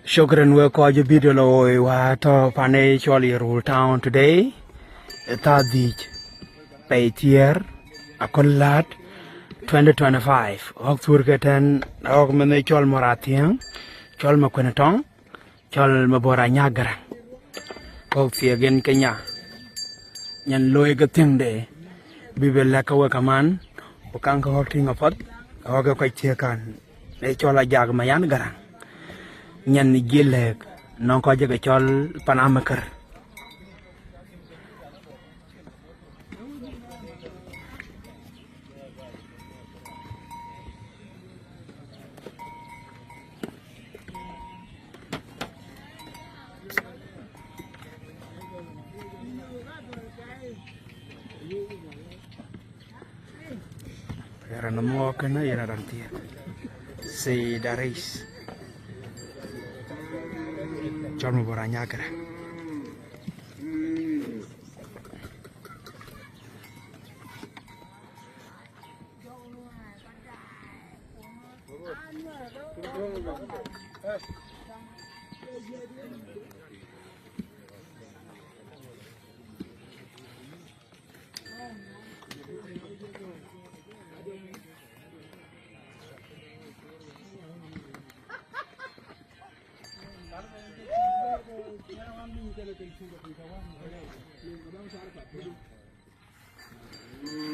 Shukran we ko je video lo wa to pane choli rule town today. Ta dich pay tier akolat 2025. Ok tur keten ok mene chol moratiang chol makwenetong chol mabora nyagara. Ok again Kenya. Nyan loy gating de bibel ka we kaman ukang ko ting apot ok ko tiekan ne chola jag mayan garang. Nyan gilek non ko je chol panamakar. Era no mo kana era rantia. Si daris. Chol mo boranya kara.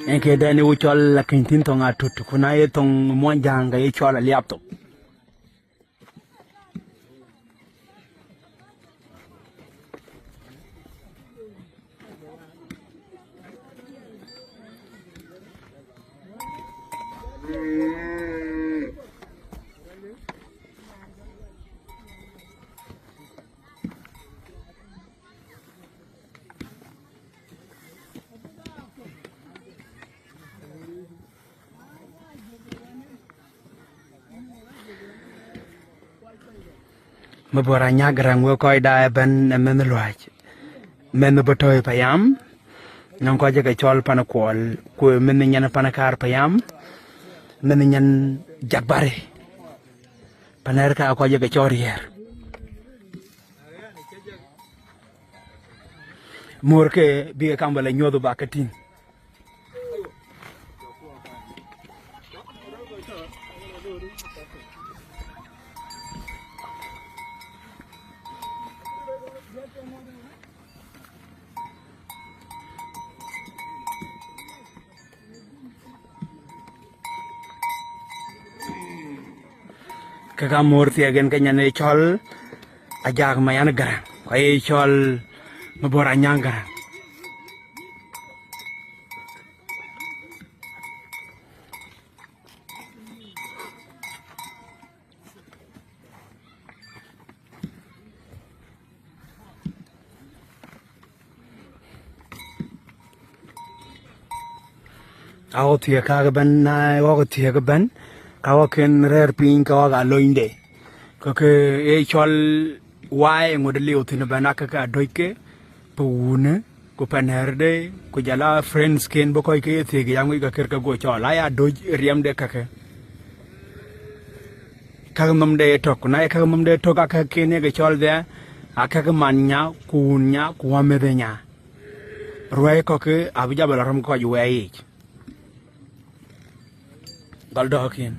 Enke dani uchol la kintin to ngatut kuna ye tong monjanga ye chola liapto. Mabora nyagrang we koy da ben men luaj men botoy payam non ko je ka chol pana kol ko men nyana pana kar payam men nyan jagbare paner ka ko je ka chorier morke bi kambale nyodo bakatin kaka morti again kanya ne chol ajag mayan garang kay chol mabora nyangara awo tiya kaga ban na wo tiya ga ban kawa ken rare pin kawa ga loinde kake e chol wae ngodeli utina banaka ka doike pune ko panerde ko jala friends ken bokoy ke thege yangi ga kerka go chola ya doj riamde kake kaga mamde tok na kaga mamde tok aka kene ga chol de aka ga manya kunya kuamede nya roe koke abija balaram ko yuwe galdokin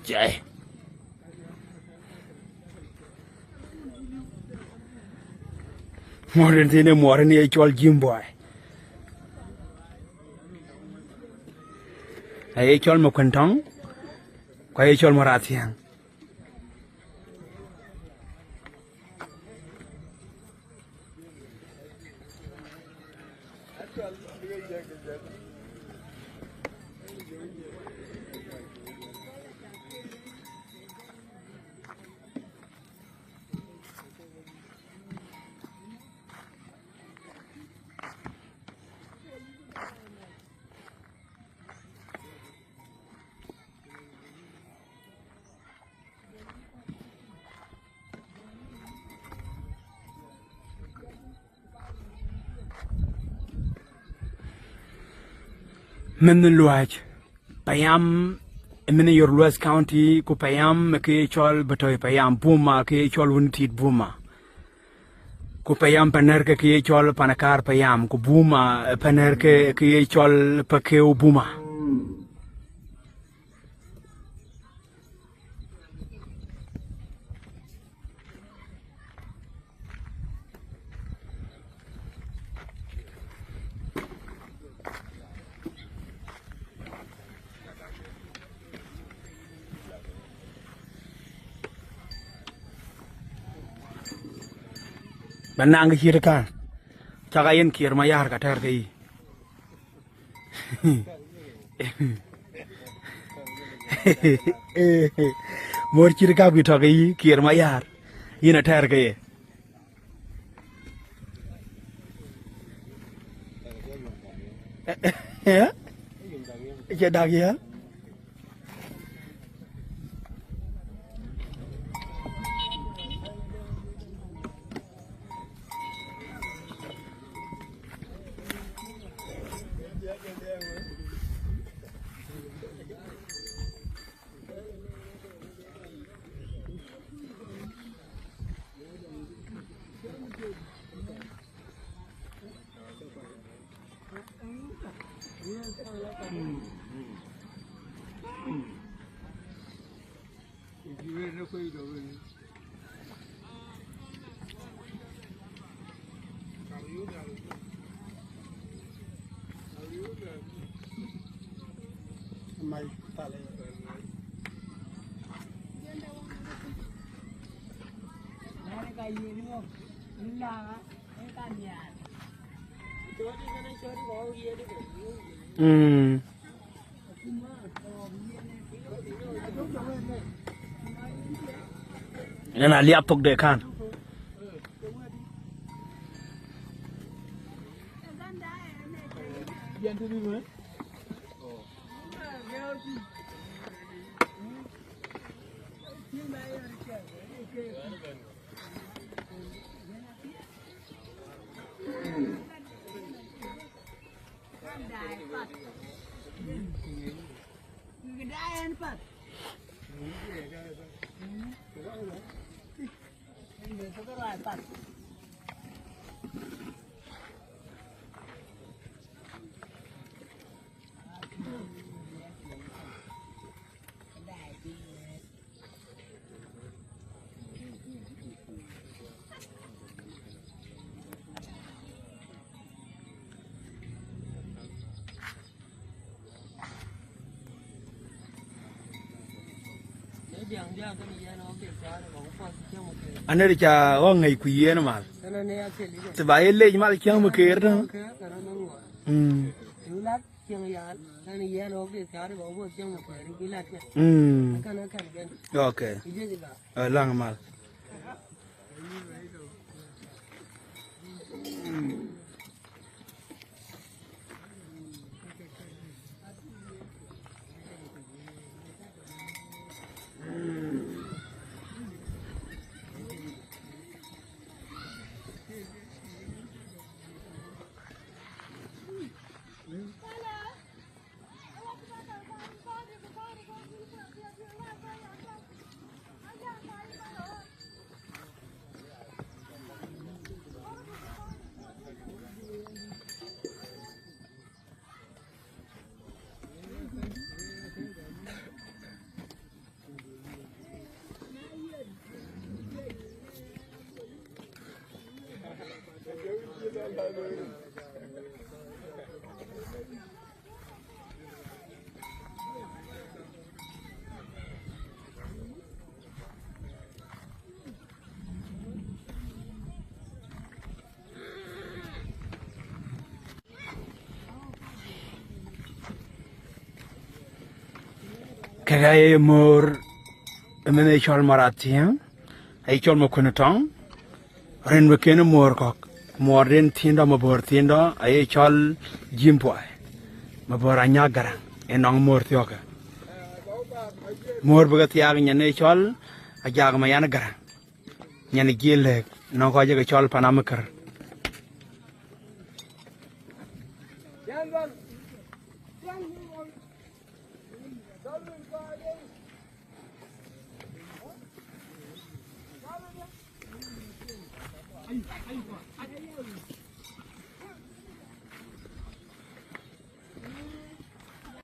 Jai Modern thing more ni chol jimboy ay chol mo kwentong ko ay chol mo ratiang Menluaj payam in your West County ku payam ke chol batoy payam Buma ke chol Wuntit Buma ku payam paner ke chol Panakar payam ku Buma paner ke chol Pakeu Buma Banang hirkan cagayen kir mayar katar kai mor kirka bi to kai kir mayar ina tar kai ya dag ya Nana liap tok de kan Ane de cha wa ngai ku ye na mal se ba ye le mal kyang mo ker na okay lang mal Kaya mor emene chol maratia ai chol mo kunutong ren wekene mor kok mor ren thindo mabor thindo ai chol jimpoy mabor anyagara enong mor thioka mor baga tiag nyane chol ajag mayana gara nyane gile no ko je chol panamakar Ay,